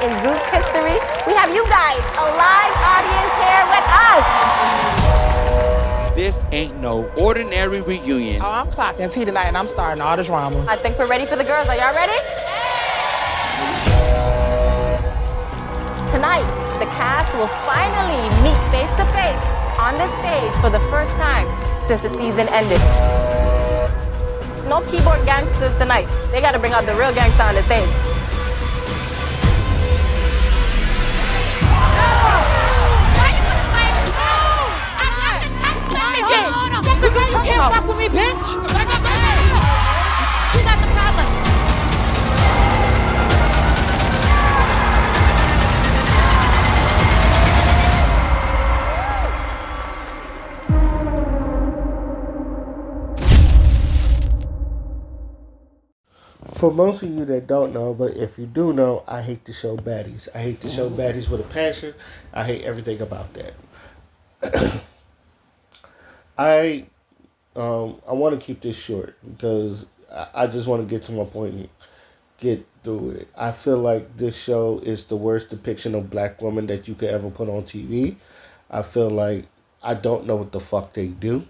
in Zeus history. We have you guys, a live audience here with us. This ain't no ordinary reunion. Oh, I'm clocked. It's he tonight, and I'm starting all the drama. I think we're ready for the girls. Are y'all ready? Tonight, the cast will finally meet face to face on the stage for the first time since the season ended. No keyboard gangsters tonight. They gotta bring out the real gangster on the stage. You can't fuck with me, bitch! You got the problem. For most of you that don't know, but if you do know, I hate the show Baddies. I hate the show Baddies with a passion. I hate everything about that. I want to keep this short because I just want to get to my point and get through it. I feel like this show is the worst depiction of black women that you could ever put on TV. I feel like I don't know what the fuck they do,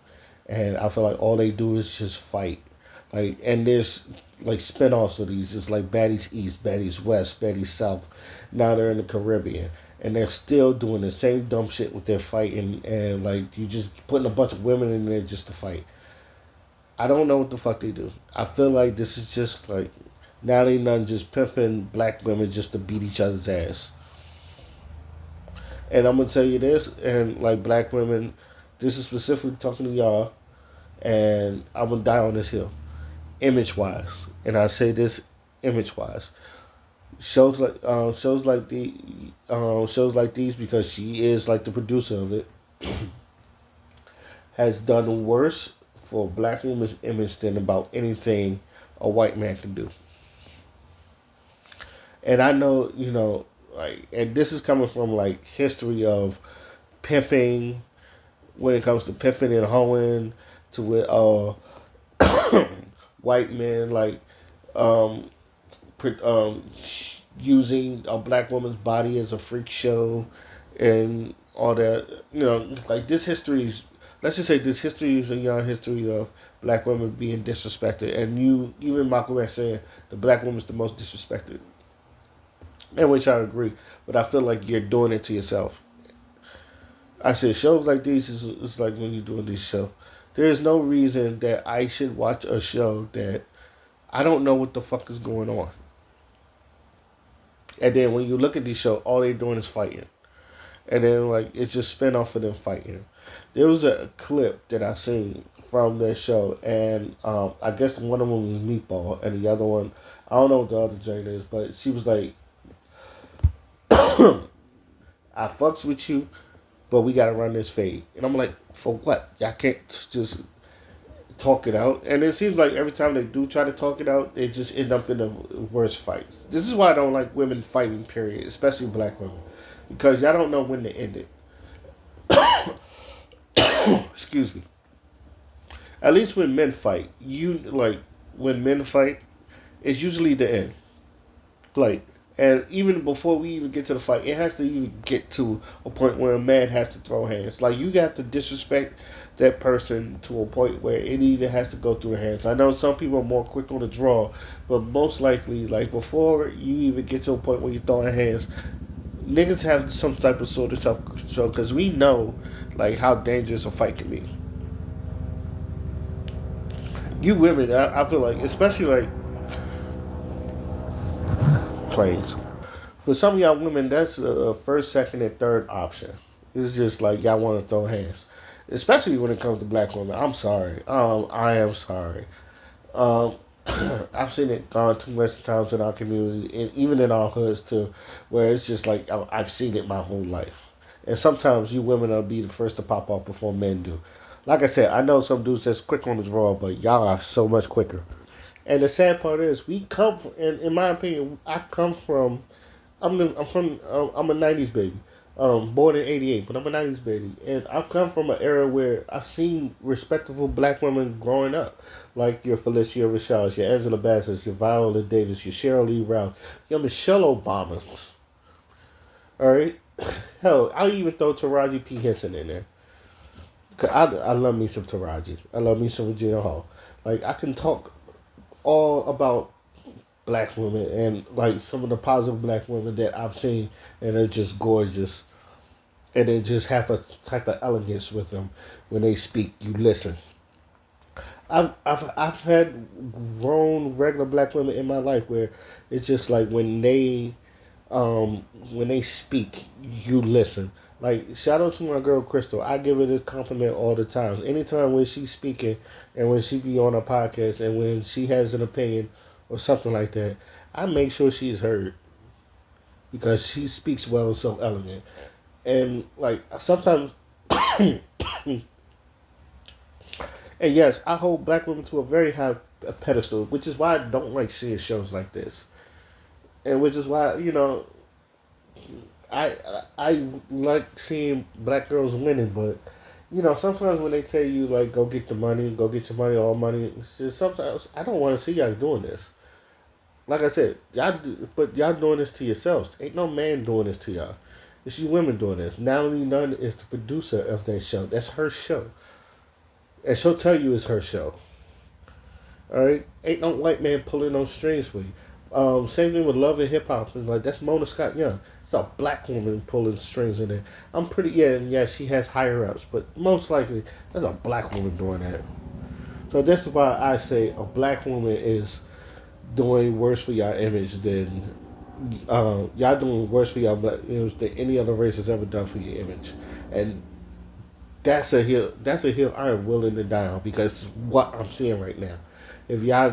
and I feel like all they do is just fight. And there's like spinoffs of these. It's like Baddies East, Baddies West, Baddies South. Now they're in the Caribbean, and they're still doing the same dumb shit with their fighting, and like you just putting a bunch of women in there just to fight. I don't know what the fuck they do. I feel like this is just like now they none just pimping black women just to beat each other's ass. And I'm gonna tell you this, and like black women, this is specifically talking to y'all, and I'm gonna die on this hill. Image wise, and I say this image wise, shows like these because she is like the producer of it has done worse for a black woman's image than about anything a white man can do. And I know, and this is coming from like history of pimping, when it comes to pimping and hoeing, to where white men using a black woman's body as a freak show and all that. Like this history is, let's just say this history is a young history of black women being disrespected, and even Malcolm X saying the black woman's the most disrespected, and which I agree, but I feel like you're doing it to yourself. I said shows like these is like when you're doing this show. There's no reason that I should watch a show that I don't know what the fuck is going on. And then when you look at this show, all they're doing is fighting. And then like it's just spin off of them fighting. There was a clip that I seen from that show, and I guess one of them was Meatball, and the other one, I don't know what the other joint is, but she was like, I fucks with you, but we gotta run this fade. And I'm like, for what? Y'all can't just talk it out. And it seems like every time they do try to talk it out, they just end up in the worst fights. This is why I don't like women fighting, period, especially black women, because y'all don't know when to end it. Excuse me. At least when men fight, when men fight, it's usually the end. And even before we even get to the fight, it has to even get to a point where a man has to throw hands. Like, you got to disrespect that person to a point where it even has to go through the hands. I know some people are more quick on the draw, but most likely, like, before you even get to a point where you're throwing hands, niggas have some type of sort of self-control, because we know, like, how dangerous a fight can be. You women, I feel like, especially, like, planes. For some of y'all women, that's a first, second, and third option. It's just like y'all want to throw hands, especially when it comes to black women. I'm sorry. I am sorry. I've seen it gone too much times in our community, and even in our hoods too, where it's just like I've seen it my whole life. And sometimes you women will be the first to pop off before men do. Like I said, I know some dudes that's quick on the draw, but y'all are so much quicker. And the sad part is, we come from, and in my opinion, I'm a 90s baby. Born in 88, but I'm a 90s baby. And I've come from an era where I've seen respectable black women growing up. Like your Felicia Rashad, your Angela Bassett, your Viola Davis, your Cheryl Lee Ralph, your Michelle Obamas. All right. Hell, I'll even throw Taraji P Henson in there. 'Cause I love me some Taraji. I love me some Regina Hall. Like I can talk all about black women and like some of the positive black women that I've seen, and they're just gorgeous, and they just have a type of elegance with them when they speak. You listen. I've had grown regular black women in my life where it's just like when they speak, you listen. Like shout out to my girl Crystal. I give her this compliment all the time. Anytime when she's speaking and when she be on a podcast and when she has an opinion or something like that, I make sure she's heard because she speaks well and so elegant. And like sometimes, and yes, I hold black women to a very high pedestal, which is why I don't like seeing shows like this, and which is why I like seeing black girls winning, but sometimes when they tell you like go get the money, go get your money, all money, it's just sometimes I don't want to see y'all doing this. Like I said, but y'all doing this to yourselves. Ain't no man doing this to y'all. It's you women doing this. Natalie Nunn is the producer of that show. That's her show, and she'll tell you it's her show. All right, ain't no white man pulling no strings for you. Same thing with Love and Hip Hop. Like that's Mona Scott Young. It's a black woman pulling strings in there. I'm pretty yeah. She has higher ups, but most likely that's a black woman doing that. So that's why I say a black woman is doing worse for y'all image than y'all doing worse for y'all black image than any other race has ever done for your image, and that's a hill. That's a hill I am willing to die on because it's what I'm seeing right now. If y'all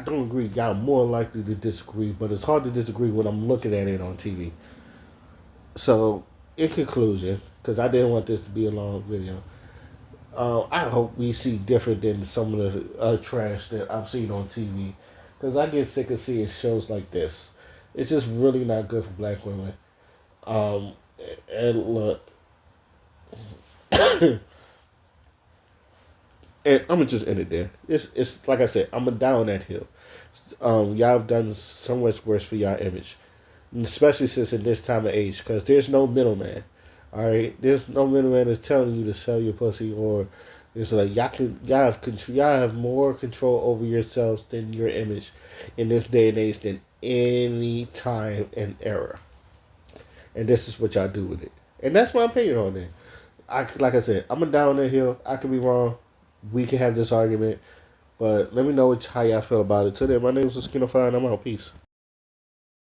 don't agree, y'all more likely to disagree. But it's hard to disagree when I'm looking at it on TV. So, in conclusion, because I didn't want this to be a long video, I hope we see different than some of the trash that I've seen on TV. Because I get sick of seeing shows like this. It's just really not good for black women. And look, and I'm gonna just end it there. It's like I said, I'm gonna die on that hill. Y'all have done so much worse for y'all image, and especially since in this time of age, because there's no middleman. All right, there's no middleman that's telling you to sell your pussy, or it's like y'all have more control over yourselves than your image in this day and age than any time and era. And this is what y'all do with it, and that's my opinion on it. Like I said, I'm gonna die on that hill. I could be wrong. We can have this argument, but let me know how y'all feel about it. Till then, my name is Skinophile, and I'm out. Peace.